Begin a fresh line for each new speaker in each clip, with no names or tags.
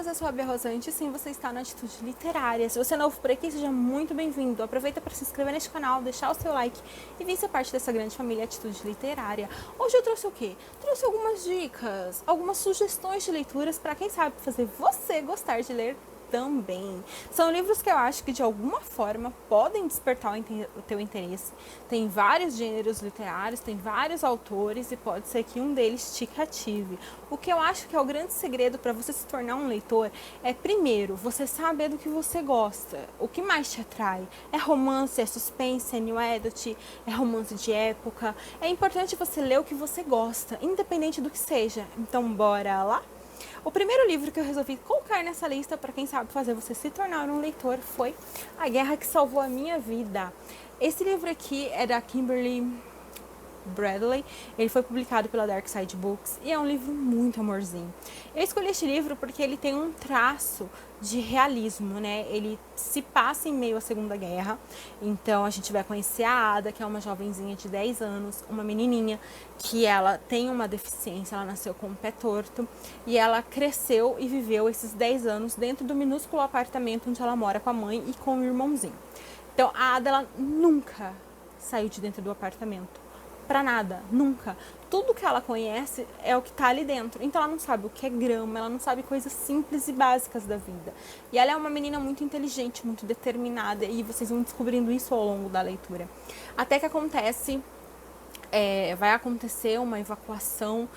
eu sou a Bia Rosante e sim, você está na Atitude Literária. Se você é novo por aqui, seja muito bem-vindo. Aproveita para se inscrever neste canal, deixar o seu like e vir ser parte dessa grande família Atitude Literária. Hoje eu trouxe o quê? Trouxe algumas dicas, algumas sugestões de leituras para quem sabe fazer você gostar de ler também. São livros que eu acho que de alguma forma podem despertar o teu interesse. Tem vários gêneros literários, tem vários autores e pode ser que um deles te cative. O que eu acho que é o grande segredo para você se tornar um leitor é, primeiro, você saber do que você gosta. O que mais te atrai? É romance, é suspense, é new adult, é romance de época. É importante você ler o que você gosta, independente do que seja. Então, bora lá? O primeiro livro que eu resolvi colocar nessa lista para quem sabe fazer você se tornar um leitor foi A Guerra que Salvou a Minha Vida. Esse livro aqui é da Kimberly Bradley, ele foi publicado pela Dark Side Books e é um livro muito amorzinho. Eu escolhi este livro porque ele tem um traço de realismo, né? Ele se passa em meio à Segunda Guerra, então a gente vai conhecer a Ada, que é uma jovenzinha de 10 anos, uma menininha que ela tem uma deficiência, ela nasceu com um pé torto e ela cresceu e viveu esses 10 anos dentro do minúsculo apartamento onde ela mora com a mãe e com o irmãozinho. Então a Ada, ela nunca saiu de dentro do apartamento. Pra nada, nunca. Tudo que ela conhece é o que tá ali dentro. Então ela não sabe o que é grama, ela não sabe coisas simples e básicas da vida. E ela é uma menina muito inteligente, muito determinada, e vocês vão descobrindo isso ao longo da leitura. Até que vai acontecer uma evacuação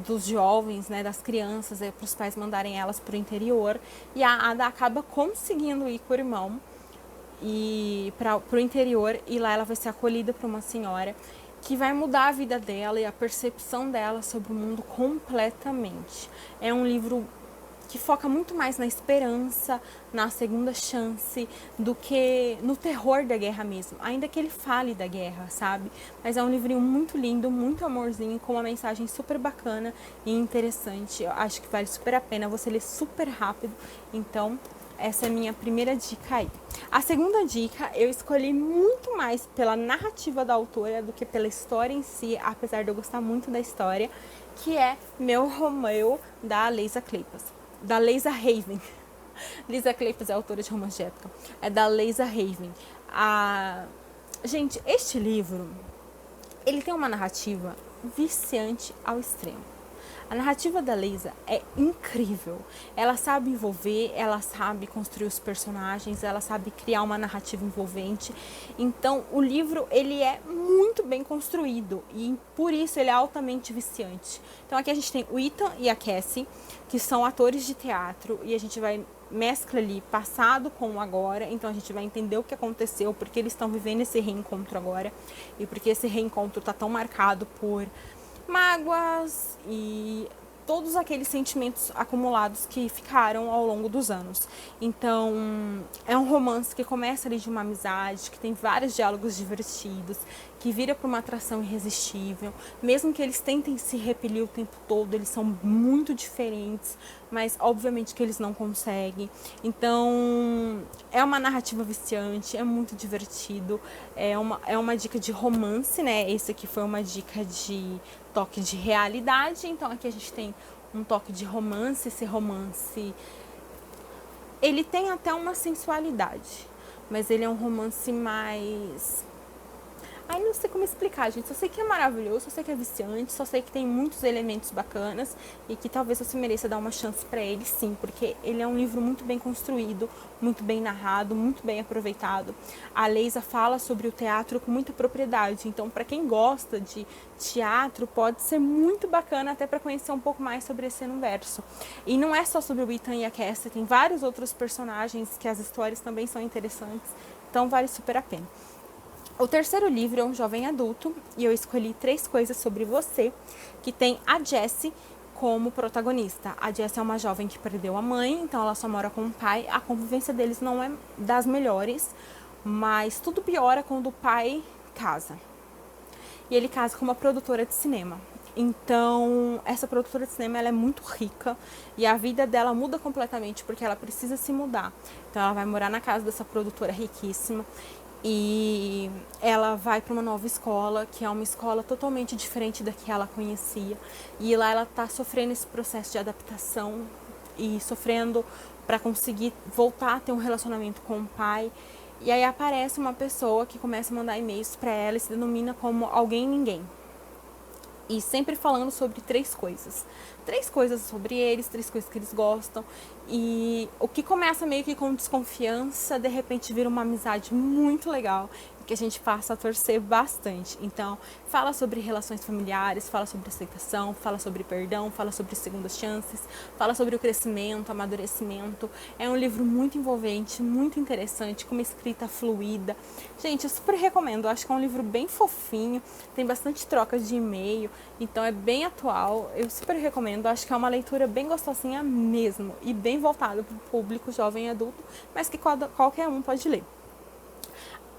dos jovens, né, das crianças, para os pais mandarem elas pro interior, e a Ada acaba conseguindo ir com o irmão e para o interior, e lá ela vai ser acolhida por uma senhora que vai mudar a vida dela e a percepção dela sobre o mundo completamente. É um livro que foca muito mais na esperança, na segunda chance, do que no terror da guerra mesmo. Ainda que ele fale da guerra, sabe? Mas é um livrinho muito lindo, muito amorzinho, com uma mensagem super bacana e interessante. Eu acho que vale super a pena, você lê super rápido, então essa é a minha primeira dica aí. A segunda dica eu escolhi muito mais pela narrativa da autora do que pela história em si, apesar de eu gostar muito da história, que é Meu Romeu, da Leisa Kleypas. Da Leisa Raven. Leisa Kleypas é autora de romance de época. É da Leisa Raven. Gente, este livro, ele tem uma narrativa viciante ao extremo. A narrativa da Leisa é incrível. Ela sabe envolver, ela sabe construir os personagens, ela sabe criar uma narrativa envolvente. Então, o livro, ele é muito bem construído e por isso ele é altamente viciante. Então, aqui a gente tem o Ethan e a Cassie, que são atores de teatro, e a gente vai mescla ali passado com o agora, então a gente vai entender o que aconteceu, porque eles estão vivendo esse reencontro agora e porque esse reencontro está tão marcado por mágoas e todos aqueles sentimentos acumulados que ficaram ao longo dos anos. Então, é um romance que começa ali de uma amizade, que tem vários diálogos divertidos, que vira para uma atração irresistível. Mesmo que eles tentem se repelir o tempo todo, eles são muito diferentes, mas obviamente que eles não conseguem. Então, é uma narrativa viciante, é muito divertido, é uma dica de romance, né? Esse aqui foi uma dica de toque de realidade, então aqui a gente tem um toque de romance. Esse romance, ele tem até uma sensualidade, mas ele é um romance mais... Ai, não sei como explicar, gente. Só sei que é maravilhoso, só sei que é viciante, só sei que tem muitos elementos bacanas e que talvez você mereça dar uma chance pra ele, sim, porque ele é um livro muito bem construído, muito bem narrado, muito bem aproveitado. A Leisa fala sobre o teatro com muita propriedade, então pra quem gosta de teatro pode ser muito bacana até pra conhecer um pouco mais sobre esse universo. E não é só sobre o Ethan e a Cassie, tem vários outros personagens que as histórias também são interessantes, então vale super a pena. O terceiro livro é um jovem adulto e eu escolhi 3 coisas sobre você, que tem a Jessie como protagonista. A Jessie é uma jovem que perdeu a mãe, então ela só mora com o pai. A convivência deles não é das melhores, mas tudo piora quando o pai casa. E ele casa com uma produtora de cinema. Então, essa produtora de cinema, ela é muito rica e a vida dela muda completamente porque ela precisa se mudar. Então, ela vai morar na casa dessa produtora riquíssima e ela vai para uma nova escola, que é uma escola totalmente diferente da que ela conhecia. E lá ela está sofrendo esse processo de adaptação e sofrendo para conseguir voltar a ter um relacionamento com o pai. E aí aparece uma pessoa que começa a mandar e-mails para ela e se denomina como alguém ninguém. E sempre falando sobre três coisas. Três coisas sobre eles, três coisas que eles gostam. E o que começa meio que com desconfiança, de repente vira uma amizade muito legal. Que a gente passa a torcer bastante. Então, fala sobre relações familiares, fala sobre aceitação, fala sobre perdão, fala sobre segundas chances, fala sobre o crescimento, amadurecimento. É um livro muito envolvente, muito interessante, com uma escrita fluida. Gente, eu super recomendo. Eu acho que é um livro bem fofinho, tem bastante trocas de e-mail, então é bem atual. Eu super recomendo. Eu acho que é uma leitura bem gostosinha mesmo e bem voltada para o público jovem e adulto, mas que qualquer um pode ler.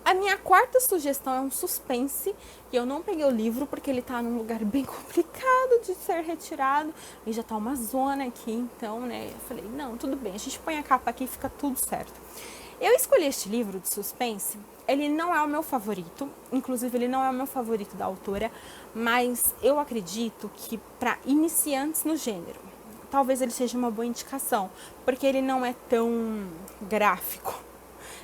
A minha quarta sugestão é um suspense, e eu não peguei o livro porque ele tá num lugar bem complicado de ser retirado, e já tá uma zona aqui, então, né, eu falei, não, tudo bem, a gente põe a capa aqui e fica tudo certo. Eu escolhi este livro de suspense, ele não é o meu favorito, inclusive ele não é o meu favorito da autora, mas eu acredito que para iniciantes no gênero, talvez ele seja uma boa indicação, porque ele não é tão gráfico.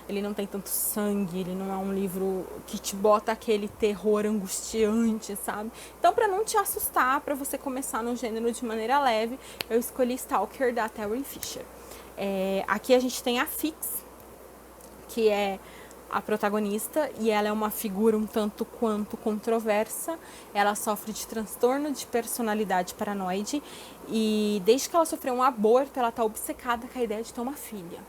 Ele não tem tanto sangue, ele não é um livro que te bota aquele terror angustiante, sabe? Então, para não te assustar, para você começar no gênero de maneira leve, eu escolhi Stalker, da Terry Fisher. Aqui a gente tem a Fix, que é a protagonista, e ela é uma figura um tanto quanto controversa. Ela sofre de transtorno de personalidade paranoide, e desde que ela sofreu um aborto, ela tá obcecada com a ideia de ter uma filha.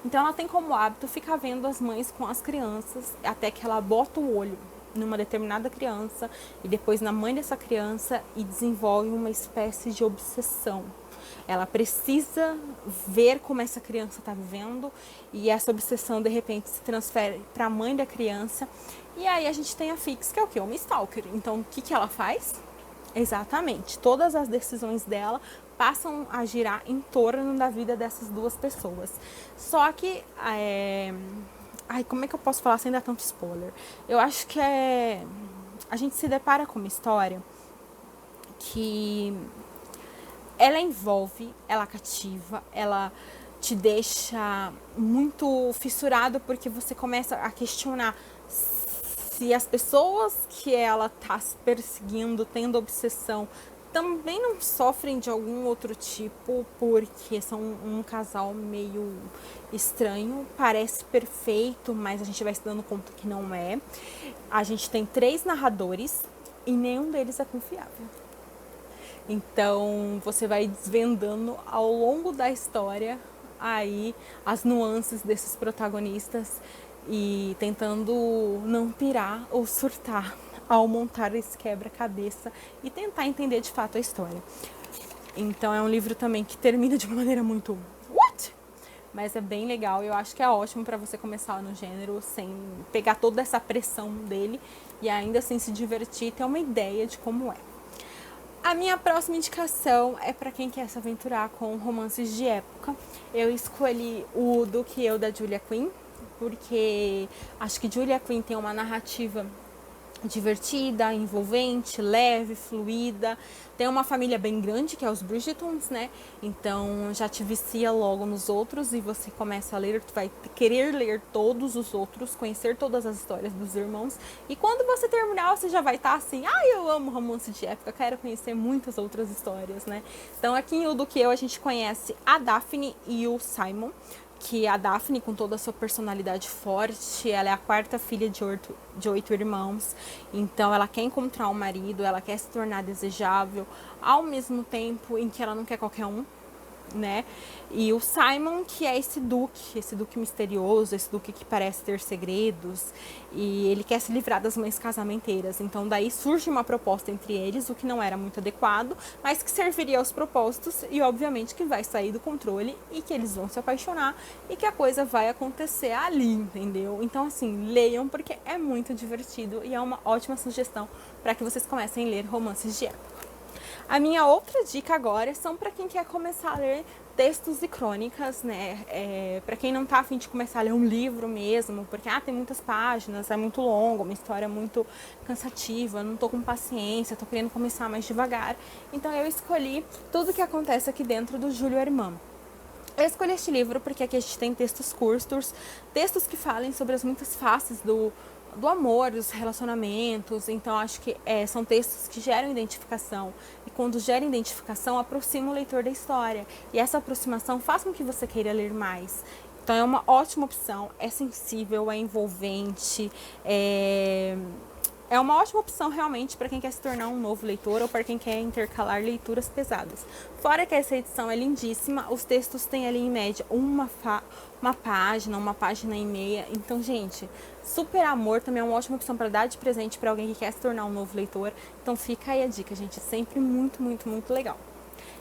Então ela tem como hábito ficar vendo as mães com as crianças até que ela bota o olho numa determinada criança e depois na mãe dessa criança e desenvolve uma espécie de obsessão. Ela precisa ver como essa criança está vivendo e essa obsessão de repente se transfere para a mãe da criança. E aí a gente tem a Fix, que é o quê? Uma stalker. Então o que ela faz? Exatamente, todas as decisões dela passam a girar em torno da vida dessas duas pessoas. Só que, como é que eu posso falar sem dar tanto spoiler? Eu acho que a gente se depara com uma história que ela envolve, ela cativa, ela te deixa muito fissurado, porque você começa a questionar se as pessoas que ela tá perseguindo, tendo obsessão, também não sofrem de algum outro tipo, porque são um casal meio estranho, parece perfeito, mas a gente vai se dando conta que não é. A gente tem 3 narradores e nenhum deles é confiável. Então você vai desvendando ao longo da história aí as nuances desses protagonistas e tentando não pirar ou surtar ao montar esse quebra-cabeça e tentar entender de fato a história. Então é um livro também que termina de uma maneira muito what? Mas é bem legal, eu acho que é ótimo para você começar no gênero sem pegar toda essa pressão dele e ainda assim se divertir e ter uma ideia de como é. A minha próxima indicação é para quem quer se aventurar com romances de época. Eu escolhi o Do Que Eu, da Julia Quinn, porque acho que Julia Quinn tem uma narrativa divertida, envolvente, leve, fluida. Tem uma família bem grande, que é os Bridgertons, né? Então já te vicia logo nos outros e você começa a ler, tu vai querer ler todos os outros, conhecer todas as histórias dos irmãos. E quando você terminar, você já vai estar assim, eu amo romance de época, quero conhecer muitas outras histórias, né? Então aqui em O Do Que Eu a gente conhece a Daphne e o Simon, que a Daphne, com toda a sua personalidade forte, ela é a 4ª filha de 8 irmãos, então ela quer encontrar um marido, ela quer se tornar desejável, ao mesmo tempo em que ela não quer qualquer um, né? E o Simon, que é esse duque misterioso, esse duque que parece ter segredos, e ele quer se livrar das mães casamenteiras. Então daí surge uma proposta entre eles, o que não era muito adequado, mas que serviria aos propósitos e obviamente que vai sair do controle e que eles vão se apaixonar e que a coisa vai acontecer ali, entendeu? Então assim, leiam porque é muito divertido e é uma ótima sugestão para que vocês comecem a ler romances de época. A minha outra dica agora são para quem quer começar a ler textos e crônicas, né? Para quem não tá a fim de começar a ler um livro mesmo, porque tem muitas páginas, é muito longo, uma história muito cansativa, não tô com paciência, tô querendo começar mais devagar. Então eu escolhi Tudo que Acontece Aqui Dentro, do Júlio Hermano. Eu escolhi este livro porque aqui a gente tem textos curtos, textos que falem sobre as muitas faces do amor, dos relacionamentos. Então acho que são textos que geram identificação, e quando geram identificação aproxima o leitor da história, e essa aproximação faz com que você queira ler mais. Então é uma ótima opção, é sensível, é envolvente, é uma ótima opção realmente para quem quer se tornar um novo leitor ou para quem quer intercalar leituras pesadas. Fora que essa edição é lindíssima, os textos têm ali em média uma página e meia. Então, gente, Super Amor também é uma ótima opção para dar de presente para alguém que quer se tornar um novo leitor. Então fica aí a dica, gente, é sempre muito, muito, muito legal.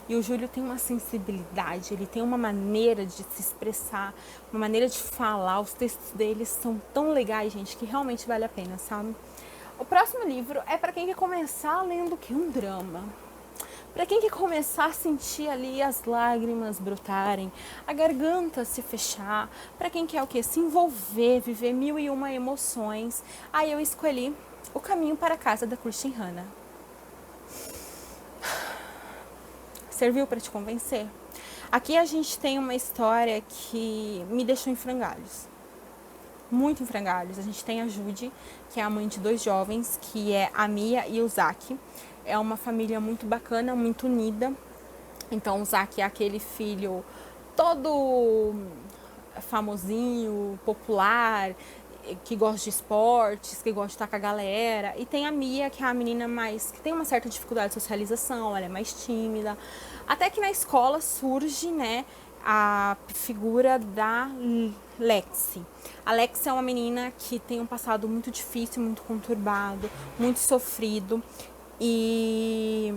E o Júlio tem uma sensibilidade, ele tem uma maneira de se expressar, uma maneira de falar. Os textos dele são tão legais, gente, que realmente vale a pena, sabe? O próximo livro é para quem quer começar lendo o que? Um drama. Para quem quer começar a sentir ali as lágrimas brotarem, a garganta se fechar, para quem quer o quê? Se envolver, viver 1001 emoções. Aí eu escolhi O Caminho para a Casa da Christine Hanna. Serviu para te convencer? Aqui a gente tem uma história que me deixou em frangalhos. Muito em frangalhos. A gente tem a Judy, que é a mãe de 2 jovens, que é a Mia e o Zack. É uma família muito bacana, muito unida. Então o Zack é aquele filho todo famosinho, popular, que gosta de esportes, que gosta de estar com a galera. E tem a Mia, que é a menina que tem uma certa dificuldade de socialização, ela é mais tímida. Até que na escola surge, né, a figura da Lexi. A Lexi é uma menina que tem um passado muito difícil, muito conturbado, muito sofrido, e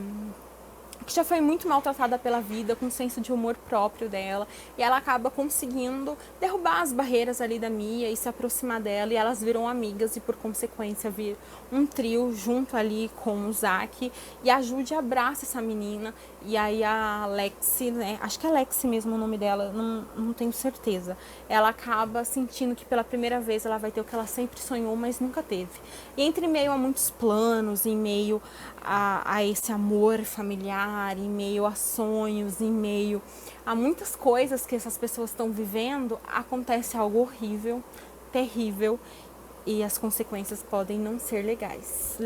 que já foi muito maltratada pela vida, com um senso de humor próprio dela, e ela acaba conseguindo derrubar as barreiras ali da Mia e se aproximar dela, e elas viram amigas, e por consequência vir um trio junto ali com o Zack, e a Judy abraça essa menina, e aí a Lexi, né, acho que é Lexi mesmo o nome dela, não tenho certeza, ela acaba sentindo que pela primeira vez ela vai ter o que ela sempre sonhou, mas nunca teve. E entre meio a muitos planos, em meio a esse amor familiar, em meio a sonhos, em meio a muitas coisas que essas pessoas estão vivendo, acontece algo horrível, terrível, e as consequências podem não ser legais,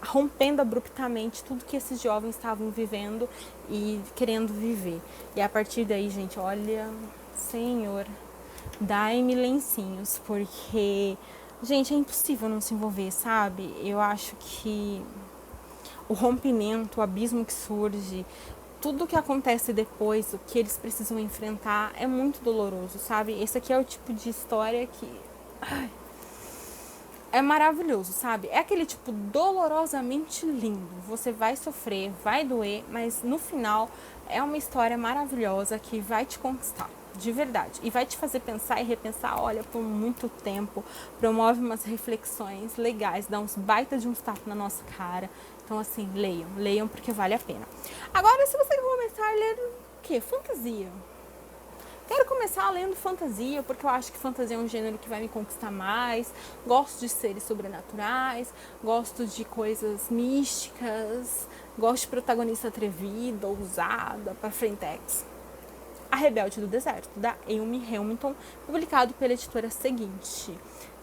rompendo abruptamente tudo que esses jovens estavam vivendo e querendo viver. E a partir daí, gente, olha, Senhor, dai-me lencinhos, porque, gente, é impossível não se envolver, sabe? Eu acho que o rompimento, o abismo que surge, tudo que acontece depois, o que eles precisam enfrentar, é muito doloroso, sabe? Esse aqui é o tipo de história que é maravilhoso, sabe? É aquele tipo dolorosamente lindo. Você vai sofrer, vai doer, mas no final é uma história maravilhosa que vai te conquistar, de verdade. E vai te fazer pensar e repensar, olha, por muito tempo. Promove umas reflexões legais, dá uns baita de uns tapas na nossa cara. Então, assim, leiam porque vale a pena. Agora, se você começar a ler o quê? Fantasia. Quero começar lendo fantasia, porque eu acho que fantasia é um gênero que vai me conquistar mais. Gosto de seres sobrenaturais, gosto de coisas místicas, gosto de protagonista atrevida, ousada, pra frentex. A Rebelde do Deserto, da Amy Hamilton, publicado pela editora Seguinte.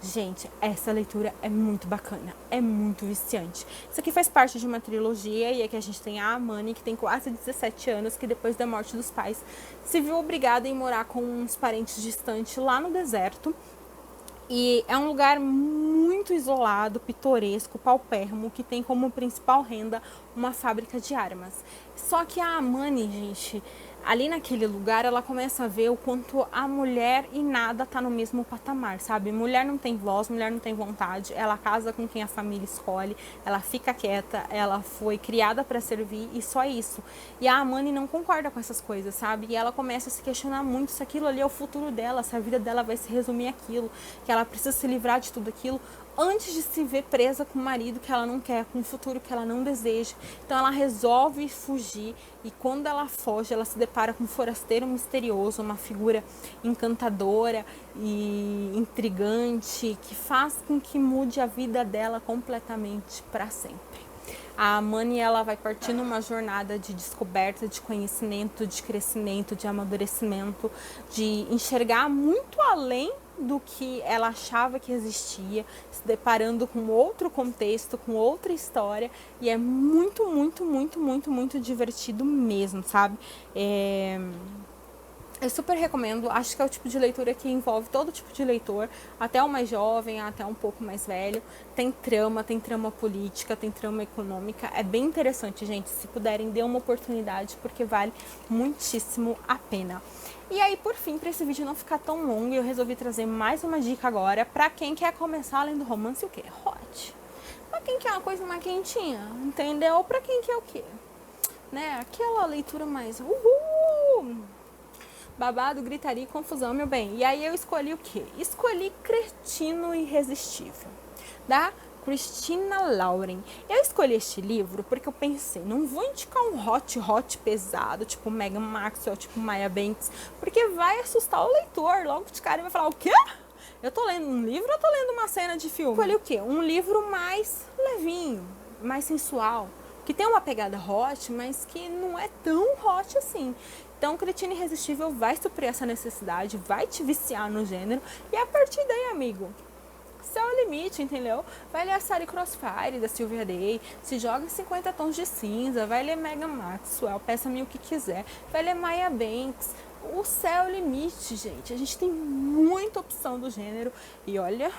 Gente, essa leitura é muito bacana, é muito viciante. Isso aqui faz parte de uma trilogia, e aqui a gente tem a Amani, que tem quase 17 anos, que depois da morte dos pais se viu obrigada a ir morar com uns parentes distantes lá no deserto. E é um lugar muito isolado, pitoresco, paupérrimo, que tem como principal renda uma fábrica de armas. Só que a Amani, gente, ali naquele lugar, ela começa a ver o quanto a mulher e nada tá no mesmo patamar, sabe? Mulher não tem voz, mulher não tem vontade, ela casa com quem a família escolhe, ela fica quieta, ela foi criada para servir e só isso. E a Amani não concorda com essas coisas, sabe? E ela começa a se questionar muito se aquilo ali é o futuro dela, se a vida dela vai se resumir àquilo, que ela precisa se livrar de tudo aquilo antes de se ver presa com um marido que ela não quer, com um futuro que ela não deseja. Então ela resolve fugir, e quando ela foge, ela se depara com um forasteiro misterioso, uma figura encantadora e intrigante, que faz com que mude a vida dela completamente para sempre. A Mani, ela vai partir numa jornada de descoberta, de conhecimento, de crescimento, de amadurecimento, de enxergar muito além do que ela achava que existia, se deparando com outro contexto, com outra história, e é muito, muito, muito, muito, muito divertido mesmo, sabe? Eu super recomendo, acho que é o tipo de leitura que envolve todo tipo de leitor, até o mais jovem, até um pouco mais velho. Tem trama política, tem trama econômica, é bem interessante, gente. Se puderem, dê uma oportunidade, porque vale muitíssimo a pena. E aí, por fim, para esse vídeo não ficar tão longo, eu resolvi trazer mais uma dica agora para quem quer começar além do romance, o quê? Hot. Para quem quer uma coisa mais quentinha, entendeu? Para quem quer o quê? Né? Aquela leitura mais babado, gritaria e confusão, meu bem. E aí eu escolhi o quê? Escolhi Cretino Irresistível, da Christina Lauren. Eu escolhi este livro porque eu pensei, não vou indicar um hot pesado, tipo Megan Maxwell, tipo Maya Banks, porque vai assustar o leitor. Logo de cara ele vai falar, o quê? Eu tô lendo um livro ou eu tô lendo uma cena de filme? Escolhi o quê? Um livro mais levinho, mais sensual, que tem uma pegada hot, mas que não é tão hot assim. Então, Cretino Irresistível vai suprir essa necessidade, vai te viciar no gênero, e a partir daí, amigo, céu é o limite, entendeu? Vai ler a série Crossfire, da Sylvia Day, se joga em 50 tons de cinza, vai ler Megan Maxwell, peça-me o que quiser, vai ler Maya Banks. O céu é o limite, gente. A gente tem muita opção do gênero, e olha,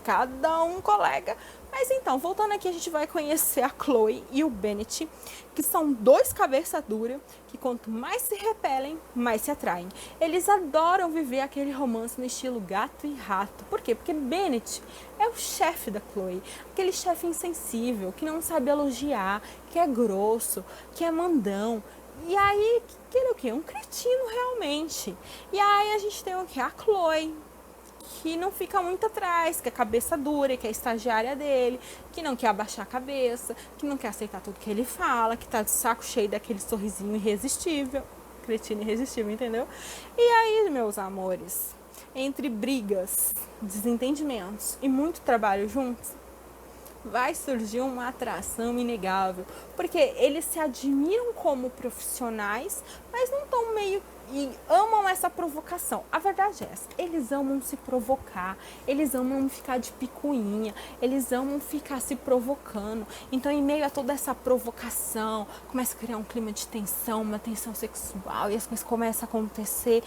cada um colega. Mas então, voltando aqui, a gente vai conhecer a Chloe e o Bennett, que são dois cabeça dura, que quanto mais se repelem, mais se atraem. Eles adoram viver aquele romance no estilo gato e rato. Por quê? Porque Bennett é o chefe da Chloe, aquele chefe insensível, que não sabe elogiar, que é grosso, que é mandão. E aí, que ele é o quê? Um cretino, realmente. E aí a gente tem o quê? A Chloe, que não fica muito atrás, que é cabeça dura, que é estagiária dele, que não quer abaixar a cabeça, que não quer aceitar tudo que ele fala, que tá de saco cheio daquele sorrisinho irresistível, cretino irresistível, entendeu? E aí, meus amores, entre brigas, desentendimentos e muito trabalho juntos, vai surgir uma atração inegável, porque eles se admiram como profissionais, mas não estão meio e amam essa provocação. A verdade é essa, eles amam se provocar, eles amam ficar de picuinha, eles amam ficar se provocando. Então, em meio a toda essa provocação, começa a criar um clima de tensão, uma tensão sexual, e as coisas começam a acontecer.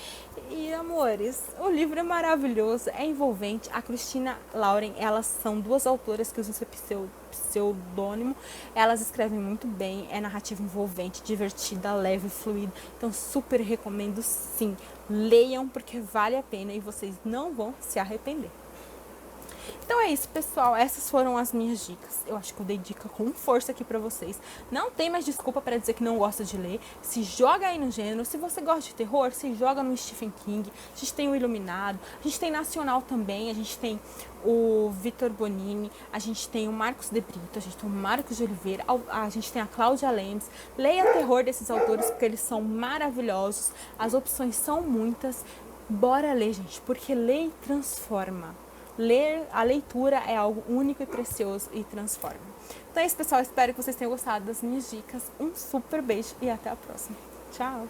E, amores, o livro é maravilhoso, é envolvente. A Christina Lauren, elas são duas autoras que usam esse pseudônimo. Elas escrevem muito bem, é narrativa envolvente, divertida, leve, fluida. Então, super recomendo, sim. Leiam, porque vale a pena e vocês não vão se arrepender. Então é isso, pessoal, essas foram as minhas dicas. Eu acho que eu dei dica com força aqui pra vocês. Não tem mais desculpa pra dizer que não gosta de ler. Se joga aí no gênero. Se você gosta de terror, se joga no Stephen King. A gente tem o Iluminado, a gente tem nacional também, a gente tem o Vitor Bonini, a gente tem o Marcos de Brito, a gente tem o Marcos de Oliveira, a gente tem a Cláudia Lenz. Leia terror desses autores, porque eles são maravilhosos. As opções são muitas. Bora ler, gente, porque ler transforma. A leitura é algo único e precioso e transforma. Então é isso, pessoal. Espero que vocês tenham gostado das minhas dicas. Um super beijo e até a próxima. Tchau!